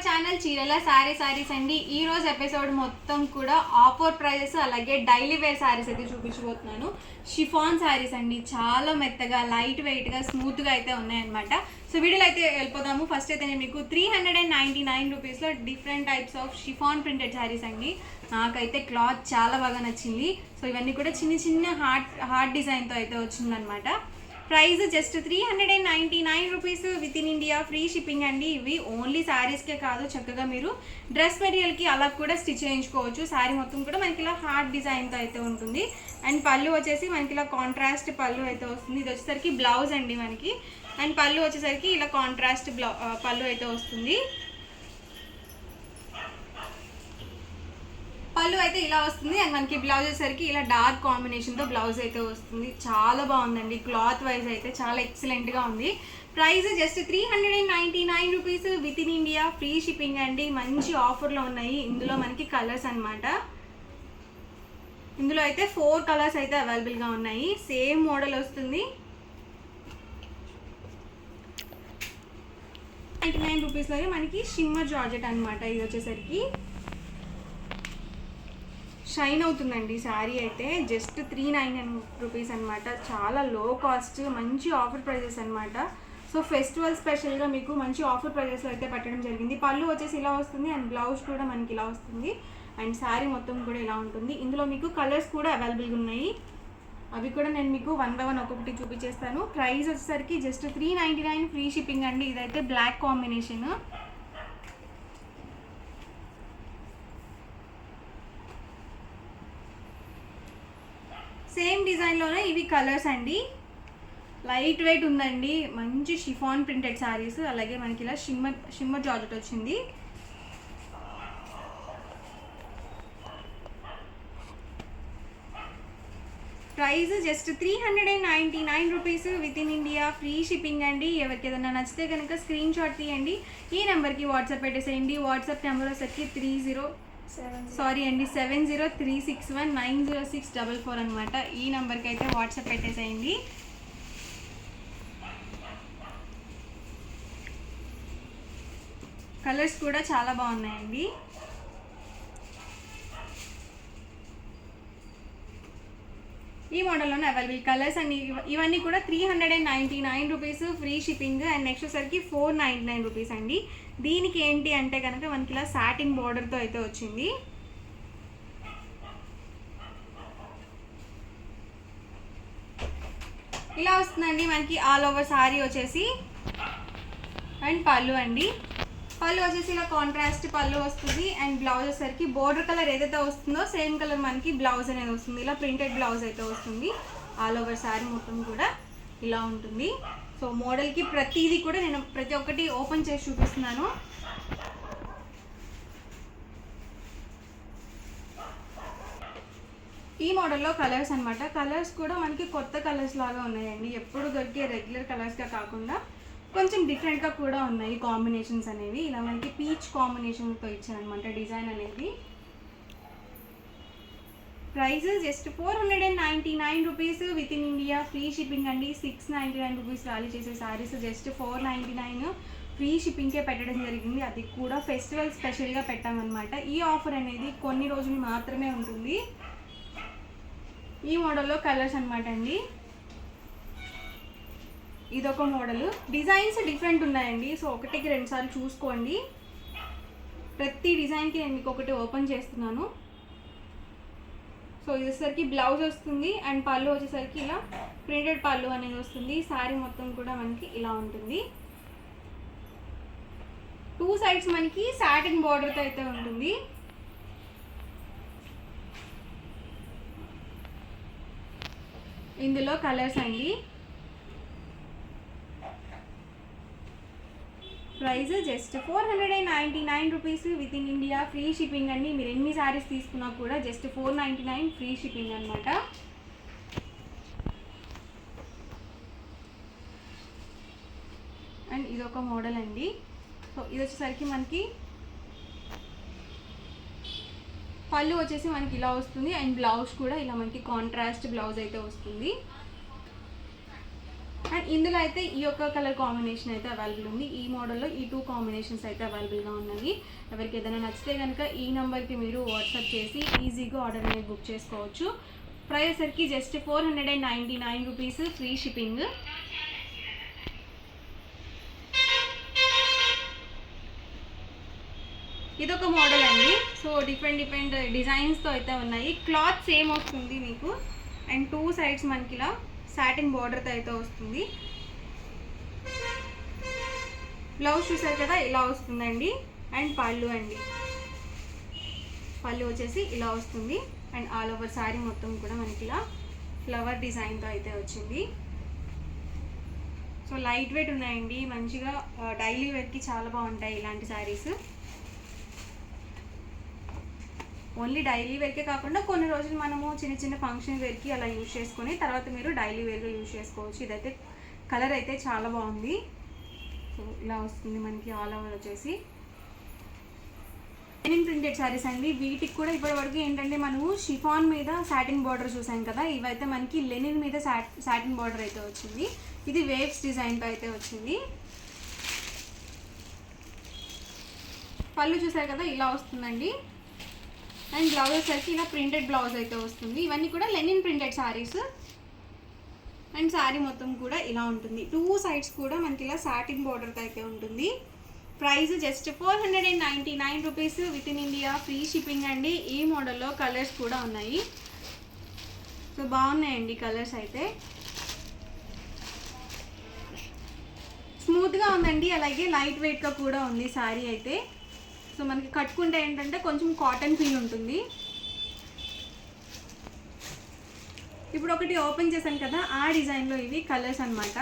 Channel చీరల సారీస్ అండి. ఈ రోజు ఎపిసోడ్ మొత్తం కూడా ఆఫర్ ప్రైజెస్ అలాగే డైలీ వేర్ సారీస్ అయితే చూపించబోతున్నాను. షిఫాన్ సారీస్ అండి, చాలా మెత్తగా లైట్ వెయిట్గా స్మూత్గా అయితే ఉన్నాయన్నమాట. సో వీడియోలో అయితే వెళ్ళిపోదాము. ఫస్ట్ అయితే నేను మీకు 399 రూపీస్లో different types of chiffon printed saris అండి. నాకైతే క్లాత్ చాలా బాగా నచ్చింది. సో ఇవన్నీ కూడా చిన్న చిన్న హార్ట్ డిజైన్తో అయితే వచ్చిందనమాట. Price just 399 rupees with in India, free shipping అండి. ఇవి ఓన్లీ శారీస్కే కాదు, చక్కగా మీరు డ్రెస్ మెటీరియల్కి అలా కూడా స్టిచ్ చేయించుకోవచ్చు. శారీ మొత్తం కూడా మనకి ఇలా హార్ట్ డిజైన్తో అయితే ఉంటుంది. అండ్ పళ్ళు వచ్చేసి మనకి ఇలా కాంట్రాస్ట్ పళ్ళు అయితే వస్తుంది. ఇది వచ్చేసరికి బ్లౌజ్ అండి మనకి. అండ్ పళ్ళు వచ్చేసరికి ఇలా కాంట్రాస్ట్ పళ్ళు అయితే వస్తుంది. పళ్ళు అయితే ఇలా వస్తుంది. అండ్ మనకి బ్లౌజ్ వచ్చేసరికి ఇలా డార్క్ కాంబినేషన్తో బ్లౌజ్ అయితే వస్తుంది. చాలా బాగుందండి, క్లాత్ వైజ్ అయితే చాలా ఎక్సలెంట్గా ఉంది. Price just 399 rupees with in India, free shipping అండి. మంచి ఆఫర్లో ఉన్నాయి. ఇందులో మనకి కలర్స్ అనమాట. ఇందులో అయితే 4 కలర్స్ అయితే అవైలబుల్గా ఉన్నాయి. సేమ్ మోడల్ వస్తుంది. 99 రూపీస్లోనే మనకి షిమ్మర్ జార్జెట్ అనమాట. ఇది వచ్చేసరికి షైన్ అవుతుందండి శారీ అయితే. జస్ట్ 399 రూపీస్ అనమాట. చాలా లో కాస్ట్, మంచి ఆఫర్ ప్రైజెస్ అనమాట. సో ఫెస్టివల్ స్పెషల్గా మీకు మంచి ఆఫర్ ప్రైజెస్లో అయితే పెట్టడం జరిగింది. పళ్ళు వచ్చేసి ఇలా వస్తుంది అండ్ బ్లౌజ్ కూడా మనకి ఇలా వస్తుంది. అండ్ శారీ మొత్తం కూడా ఇలా ఉంటుంది. ఇందులో మీకు కలర్స్ కూడా అవైలబుల్గా ఉన్నాయి. అవి కూడా నేను మీకు 1 by 1 ఒక్కొక్కటి చూపించేస్తాను. ప్రైస్ వచ్చేసరికి జస్ట్ 399, ఫ్రీ షిప్పింగ్ అండి. ఇదైతే బ్లాక్ కాంబినేషన్. సేమ్ డిజైన్లోనే ఇవి కలర్స్ అండి. లైట్ వెయిట్ ఉందండి, మంచి షిఫాన్ ప్రింటెడ్ శారీస్. అలాగే మనకి ఇలా షిమ్మర్ జార్జెట్ వచ్చింది. Price just 399 rupees with in India, free shipping అండి. ఎవరికి ఏదైనా నచ్చితే కనుక స్క్రీన్ షాట్ తీయండి, ఈ నెంబర్కి వాట్సాప్ పెట్టేసేయండి. వాట్సాప్ నెంబర్ వచ్చేసరికి 7036190644 అనమాట. ఈ నెంబర్కి అయితే వాట్సాప్ పెట్టేసేయండి. కలర్స్ కూడా చాలా బాగున్నాయండి. ఈ మోడల్లోనే అవైలబుల్ కలర్స్ అండి. ఇవన్నీ కూడా 399 rupees, free shipping. And next వచ్చేసరికి 499 రూపీస్ అండి. దీనికి ఏంటి అంటే కనుక మనకి ఇలా సాటిన్ బార్డర్తో అయితే వచ్చింది. ఇలా వస్తుందండి మనకి ఆల్ ఓవర్ సారీ వచ్చేసి. అండ్ పళ్ళు అండి, పళ్ళు వచ్చేసి ఇలా కాంట్రాస్ట్ పళ్ళు వస్తుంది. అండ్ బ్లౌజ్ వచ్చేసరికి బోర్డర్ కలర్ ఏదైతే వస్తుందో సేమ్ కలర్ మనకి బ్లౌజ్ అనేది వస్తుంది. ఇలా ప్రింటెడ్ బ్లౌజ్ అయితే వస్తుంది. ఆల్ ఓవర్ శారీ మొత్తం కూడా ఇలా ఉంటుంది. సో మోడల్కి ప్రతిదీ కూడా నేను ప్రతి ఒక్కటి ఓపెన్ చేసి చూపిస్తున్నాను. ఈ మోడల్లో కలర్స్ అనమాట. కలర్స్ కూడా మనకి కొత్త కలర్స్ లాగా ఉన్నాయండి. ఎప్పుడు దొరికే రెగ్యులర్ కలర్స్గా కాకుండా కొంచెం డిఫరెంట్గా కూడా ఉన్నాయి కాంబినేషన్స్ అనేవి. ఇలా మనకి పీచ్ కాంబినేషన్తో ఇచ్చారనమాట డిజైన్ అనేది. Price just 499 rupees with in India, free shipping అండి. 699 రూపీస్ వాల్యూ చేసే శారీస్ జస్ట్ 499 ఫ్రీ షిప్పింగ్కే పెట్టడం జరిగింది. అది కూడా ఫెస్టివల్ స్పెషల్గా పెట్టామన్నమాట. ఈ ఆఫర్ అనేది కొన్ని రోజులు మాత్రమే ఉంటుంది. ఈ మోడల్లో కలర్స్ అనమాట అండి. ఇదొక మోడల్. డిజైన్స్ డిఫరెంట్ ఉన్నాయండి. సో ఒకటికి 2 సార్లు చూసుకోండి. ప్రతి డిజైన్కి నేను మీకు ఒకటి ఓపెన్ చేస్తున్నాను. సో ఇది వచ్చేసరికి బ్లౌజ్ వస్తుంది. అండ్ పళ్ళు వచ్చేసరికి ఇలా ప్రింటెడ్ పళ్ళు అనేది వస్తుంది. శారీ మొత్తం కూడా మనకి ఇలా ఉంటుంది. 2 సైడ్స్ మనకి సాటిన్ బార్డర్తో అయితే ఉంటుంది. ఇందులో కలర్స్ అండి. Price just 499 rupees with in India, free shipping అండి. మీరు ఎన్ని శారీస్ తీసుకున్నా కూడా జస్ట్ 499 ఫ్రీ షిప్పింగ్ అనమాట. అండ్ ఇదొక మోడల్ అండి. సో ఇది వచ్చేసరికి మనకి పళ్ళు వచ్చేసి మనకి ఇలా వస్తుంది. అండ్ బ్లౌజ్ కూడా ఇలా మనకి కాంట్రాస్ట్ బ్లౌజ్ అయితే వస్తుంది. అండ్ ఇందులో అయితే ఈ యొక్క కలర్ కాంబినేషన్ అయితే అవైలబుల్ ఉంది. ఈ మోడల్లో ఈ 2 కాంబినేషన్స్ అయితే అవైలబుల్గా ఉన్నాయి. ఎవరికి ఏదైనా నచ్చితే కనుక ఈ నెంబర్కి మీరు వాట్సాప్ చేసి ఈజీగా ఆర్డర్ అనేది బుక్ చేసుకోవచ్చు. ప్రైస్ సరికి జస్ట్ 499 రూపీస్, ఫ్రీ షిప్పింగ్. ఇదొక మోడల్ అండి. సో డిఫరెంట్ డిజైన్స్తో అయితే ఉన్నాయి. క్లాత్ సేమ్ వస్తుంది మీకు. అండ్ 2 సైడ్స్ మనకి ఇలా సాటిన్ బార్డర్తో అయితే వస్తుంది. బ్లౌజ్ చూసారు కదా ఇలా వస్తుందండి. అండ్ పళ్ళు అండి, పళ్ళు వచ్చేసి ఇలా వస్తుంది. అండ్ ఆల్ ఓవర్ శారీ మొత్తం కూడా మనకి ఇలా ఫ్లవర్ డిజైన్తో అయితే వచ్చింది. సో లైట్ వెయిట్ ఉన్నాయండి, మంచిగా డైలీ వేర్కి చాలా బాగుంటాయి ఇలాంటి శారీస్. ఓన్లీ డైలీ వేర్కే కాకుండా కొన్ని రోజులు మనము చిన్న చిన్న ఫంక్షన్ వేర్కి అలా యూజ్ చేసుకొని తర్వాత మీరు డైలీ వేర్గా యూజ్ చేసుకోవచ్చు. ఇదైతే కలర్ అయితే చాలా బాగుంది. సో ఇలా వస్తుంది మనకి ఆల్ ఓవర్ వచ్చేసి. లెనిన్ ప్రింటెడ్ శారీస్ అండి. వీటికి కూడా ఇప్పటివరకు ఏంటంటే మనము షిఫాన్ మీద సాటిన్ బార్డర్ చూసాం కదా, ఇవైతే మనకి లెనిన్ మీద సాటిన్ బార్డర్ అయితే వచ్చింది. ఇది వేవ్స్ డిజైన్తో అయితే వచ్చింది. పళ్ళు చూసారు కదా ఇలా వస్తుందండి. అండ్ బ్లౌజ్ వచ్చేసరికి ఇలా ప్రింటెడ్ బ్లౌజ్ అయితే వస్తుంది. ఇవన్నీ కూడా Lenin printed saris. And sari మొత్తం కూడా ఇలా ఉంటుంది. 2 సైడ్స్ కూడా మనకి ఇలా సాటిన్ బార్డర్తో అయితే ఉంటుంది. Price just 499 rupees, with in India, free shipping అండి. ఈ మోడల్లో కలర్స్ కూడా ఉన్నాయి. సో బాగున్నాయండి కలర్స్ అయితే. స్మూత్గా ఉందండి, అలాగే లైట్ వెయిట్గా కూడా ఉంది శారీ అయితే. సో మనకి కట్టుకుంటే ఏంటంటే కొంచెం కాటన్ ఫీల్ ఉంటుంది. ఇప్పుడు ఒకటి ఓపెన్ చేశాను కదా, ఆ డిజైన్లో ఇవి కలర్స్ అన్నమాట.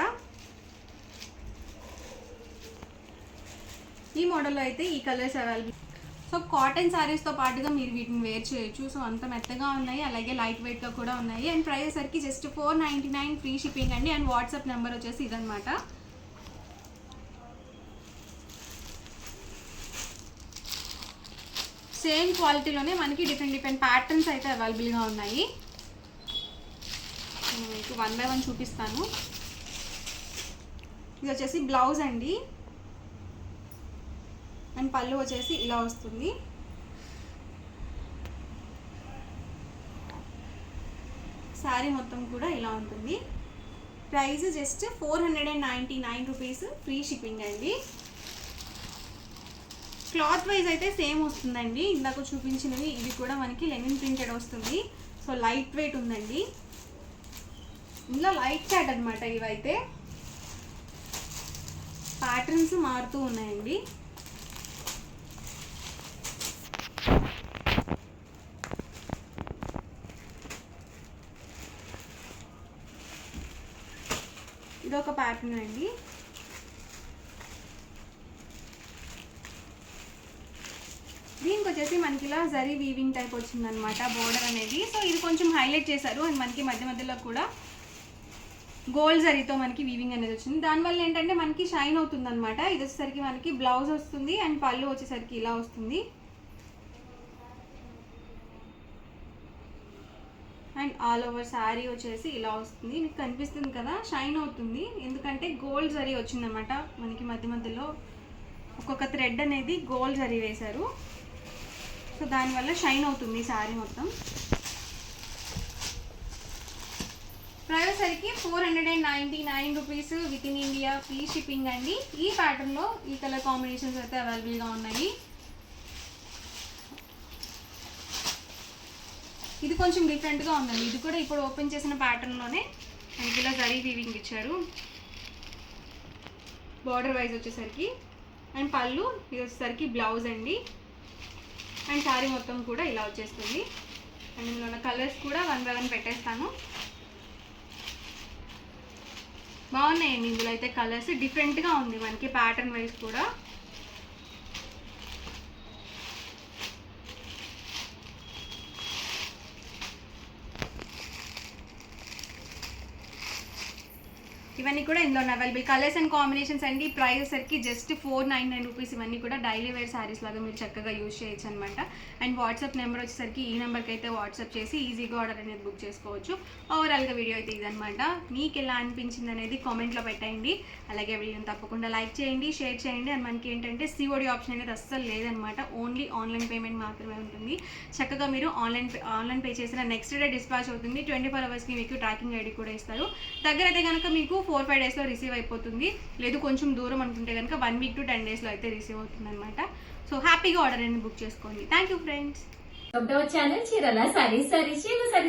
ఈ మోడల్లో అయితే ఈ కలర్స్ అవైలబుల్. సో కాటన్ శారీస్తో పాటుగా మీరు వీటిని వేర్ చేయొచ్చు. సో అంత మెత్తగా ఉన్నాయి, అలాగే లైట్ వెయిట్గా కూడా ఉన్నాయి. అండ్ ప్రైస్ సరికి జస్ట్ 499, ఫ్రీ షిప్పింగ్ అండి. అండ్ వాట్సాప్ నెంబర్ వచ్చేసి ఇదనమాట. సేమ్ క్వాలిటీలోనే మనకి డిఫరెంట్ ప్యాటర్న్స్ అయితే అవైలబుల్గా ఉన్నాయి. మీకు 1 బై 1 చూపిస్తాను. ఇది వచ్చేసి బ్లౌజ్ అండి. అండ్ పళ్ళు వచ్చేసి ఇలా వస్తుంది. శారీ మొత్తం కూడా ఇలా ఉంటుంది. Price just 499 rupees, free shipping అండి. క్లాత్ వైజ్ అయితే సేమ్ వస్తుందండి. ఇందాక చూపించినవి ఇవి కూడా మనకి లెనిన్ ప్రింటెడ్ వస్తుంది. సో లైట్ వెయిట్ ఉందండి. ఇందులో లైట్ చాట్ అనమాట. ఇవైతే ప్యాటర్న్స్ మారుతూ ఉన్నాయండి. ఇదొక ప్యాటర్న్ అండి. దీనికి వచ్చేసి మనకి ఇలా జరీ వీవింగ్ టైప్ వచ్చిందనమాట బోర్డర్ అనేది. సో ఇది కొంచెం హైలైట్ చేశారు. అండ్ మనకి మధ్యలో కూడా గోల్డ్ జరీతో మనకి వీవింగ్ అనేది వచ్చింది. దానివల్ల ఏంటంటే మనకి షైన్ అవుతుంది అనమాట. ఇది వచ్చేసరికి మనకి బ్లౌజ్ వస్తుంది. అండ్ పళ్ళు వచ్చేసరికి ఇలా వస్తుంది. అండ్ ఆల్ ఓవర్ శారీ వచ్చేసి ఇలా వస్తుంది. మీకు కనిపిస్తుంది కదా, షైన్ అవుతుంది. ఎందుకంటే గోల్డ్ జరీ వచ్చిందనమాట. మనకి మధ్యలో ఒక్కొక్క థ్రెడ్ అనేది గోల్డ్ జరీ వేశారు. సో దానివల్ల షైన్ అవుతుంది శారీ మొత్తం. ప్రైస్ సరికి 499 rupees, with in India, free shipping అండి. ఈ ప్యాటర్న్లో ఈ కలర్ కాంబినేషన్స్ అయితే అవైలబుల్గా ఉన్నాయి. ఇది కొంచెం డిఫరెంట్గా ఉందండి. ఇది కూడా ఇప్పుడు ఓపెన్ చేసిన ప్యాటర్న్లోనే మనకి ఇలా జరీ వీవింగ్ ఇచ్చారు బార్డర్ వైజ్ వచ్చేసరికి. అండ్ పళ్ళు ఇది వచ్చేసరికి బ్లౌజ్ అండి. అండ్ శారీ మొత్తం కూడా ఇలా వచ్చేస్తుంది. అండ్ ఇందులో ఉన్న కలర్స్ కూడా 1 బై 1 పెట్టేస్తాను. బాగున్నాయండి ఇందులో అయితే కలర్స్. డిఫరెంట్గా ఉంది మనకి ప్యాటర్న్ వైజ్ కూడా. ఇవన్నీ కూడా ఇందులో అవైలబుల్ కలర్స్ అండ్ కాంబినేషన్స్ అండి. ప్రైస్ సరికి జస్ట్ 499 రూపీస్. ఇవన్నీ కూడా డైలీ వేర్ శారీస్ లాగా మీరు చక్కగా యూజ్ చేయొచ్చు అనమాట. అండ్ వాట్సాప్ నెంబర్ వచ్చేసరికి ఈ నెంబర్కి అయితే వాట్సాప్ చేసి ఈజీగా ఆర్డర్ అనేది బుక్ చేసుకోవచ్చు. ఓవరాల్గా వీడియో అయితే ఇదనమాట. మీకు ఎలా అనిపించింది అనేది కామెంట్లో పెట్టండి. అలాగే వీడియోని తప్పకుండా లైక్ చేయండి, షేర్ చేయండి. అండ్ మనకి ఏంటంటే సిఓడి ఆప్షన్ అనేది అస్సలు లేదనమాట. ఓన్లీ ఆన్లైన్ పేమెంట్ మాత్రమే ఉంటుంది. చక్కగా మీరు ఆన్లైన్ పే చేసిన నెక్స్ట్ డే డిస్పాచ్ అవుతుంది. 24 అవర్స్కి మీకు ట్రాకింగ్ ఐడి కూడా ఇస్తారు. దగ్గర అయితే కనుక మీకు 4-5 డేస్లో రిసీవ్ అయిపోతుంది. లేదు కొంచెం దూరం అనుకుంటే కనుక 1 వీక్ to 10 డేస్లో అయితే రిసీవ్ అవుతుంది అనమాట. సో హ్యాపీగా ఆర్డర్ అనేది బుక్ చేసుకోండి. Thank you friends. ఛానల్ చీరల సారీస్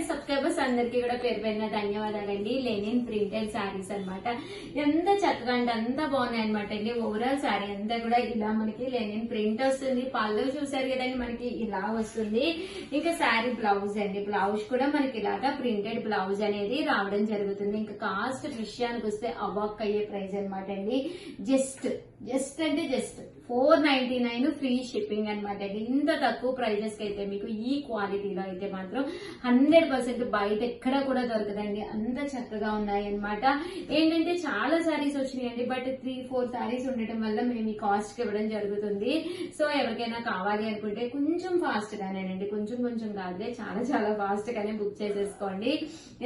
సబ్స్క్రైబర్స్ అందరికి కూడా పేరు పేరున ధన్యవాదాలండి. లెనిన్ ప్రింటెడ్ సారీస్ అన్నమాట. ఎంత చక్కగా అంటే అంత బాగున్నాయి అనమాట అండి. ఓవరాల్ సారీ అంతా కూడా ఇలా మనకి లెనిన్ ప్రింట్ వస్తుంది. పళ్ళు చూసారు కదండి మనకి ఇలా వస్తుంది. ఇంకా సారీ బ్లౌజ్ అండి, బ్లౌజ్ కూడా మనకి ఇలాగా ప్రింటెడ్ బ్లౌజ్ అనేది రావడం జరుగుతుంది. ఇంకా కాస్ట్ విషయానికి వస్తే అవాక్ అయ్యే ప్రైస్ అనమాట అండి. జస్ట్ అంటే జస్ట్ 499 ఫ్రీ షిప్పింగ్ అనమాట అండి. ఇంత తక్కువ ప్రైజెస్ కి అయితే మీకు ఈ క్వాలిటీలో అయితే మాత్రం 100% బయట ఎక్కడ కూడా దొరకదండి. అంత చక్కగా ఉన్నాయి అనమాట. ఏంటంటే చాలా సారీస్ వచ్చినాయండి, బట్ 3-4 సారీస్ ఉండటం వల్ల మేము ఈ కాస్ట్ కి ఇవ్వడం జరుగుతుంది. సో ఎవరికైనా కావాలి అనుకుంటే కొంచెం ఫాస్ట్ గానేనండి, కొంచెం కాదులే, చాలా ఫాస్ట్ గానే బుక్ చేసేసుకోండి.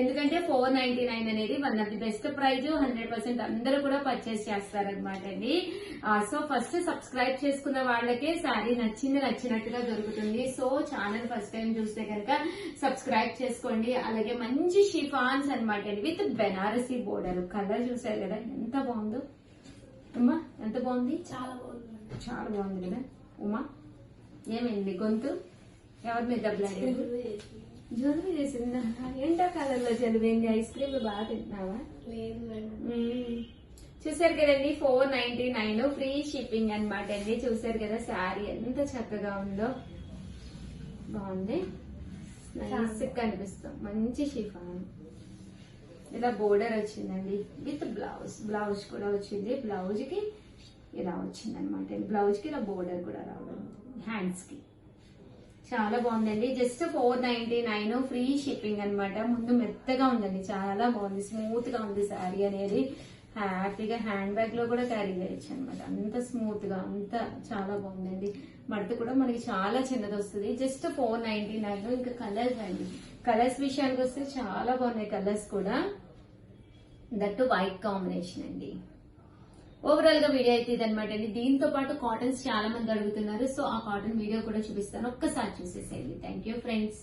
ఎందుకంటే 499 అనేది one of the best price. 100% అందరూ కూడా పర్చేస్ చేస్తారనమాట అండి. సో ఫస్ట్ సబ్స్క్రైబ్ చేసుకున్న వాళ్ళకే శారీ నచ్చినట్టుగా దొరుకుతుంది. సో ఛానల్ ఫస్ట్ టైం చూస్తే కనుక సబ్స్క్రైబ్ చేసుకోండి. అలాగే మంచి షిఫాన్స్ అనమాట అండి విత్ బెనారసీ బోర్డర్. కలర్ చూసారు కదా ఎంత బాగుందో. ఉమా ఎంత బాగుంది, చాలా బాగుంది కదా. ఉమా ఏమైంది గొంతు? ఎవరి మీద దెబ్బలాడేది? జలుబు చేసిందా? ఎండాకాలంలో జలుబైంది. ఐస్ క్రీమ్ బాగా తింటున్నావా? చూసారు కదండి 499 ఫ్రీ షిప్పింగ్ అనమాట అండి. చూసారు కదా శారీ ఎంత చక్కగా ఉందో, బాగుంది, నైస్ కనిపిస్తాం. మంచి షిఫాన్, ఇలా బోర్డర్ వచ్చిందండి విత్ బ్లౌజ్ కూడా వచ్చింది. బ్లౌజ్ కి ఇలా వచ్చింది అనమాట. బ్లౌజ్ కి ఇలా బోర్డర్ కూడా రావడం హ్యాండ్స్ కి చాలా బాగుందండి. జస్ట్ 499 ఫ్రీ షిప్పింగ్ అనమాట. ముందు మెత్తగా ఉందండి, చాలా బాగుంది, స్మూత్ గా ఉంది శారీ అనేది. హ్యాపీగా హ్యాండ్ బ్యాగ్ లో కూడా క్యారీ చేయొచ్చు అనమాట. అంత స్మూత్ గా అంత చాలా బాగుందండి. మడత కూడా మనకి చాలా చిన్నది వస్తుంది. జస్ట్ 499. ఇంకా కలర్స్ అండి, కలర్స్ విషయానికి వస్తే చాలా బాగున్నాయి కలర్స్ కూడా, దట్టు వైట్ కాంబినేషన్ అండి. ఓవరాల్ గా వీడియో అయితే ఇదనమాట అండి. దీంతో పాటు కాటన్స్ చాలా మంది అడుగుతున్నారు. సో ఆ కాటన్ వీడియో కూడా చూపిస్తాను, ఒక్కసారి చూసేసేయండి. Thank you friends.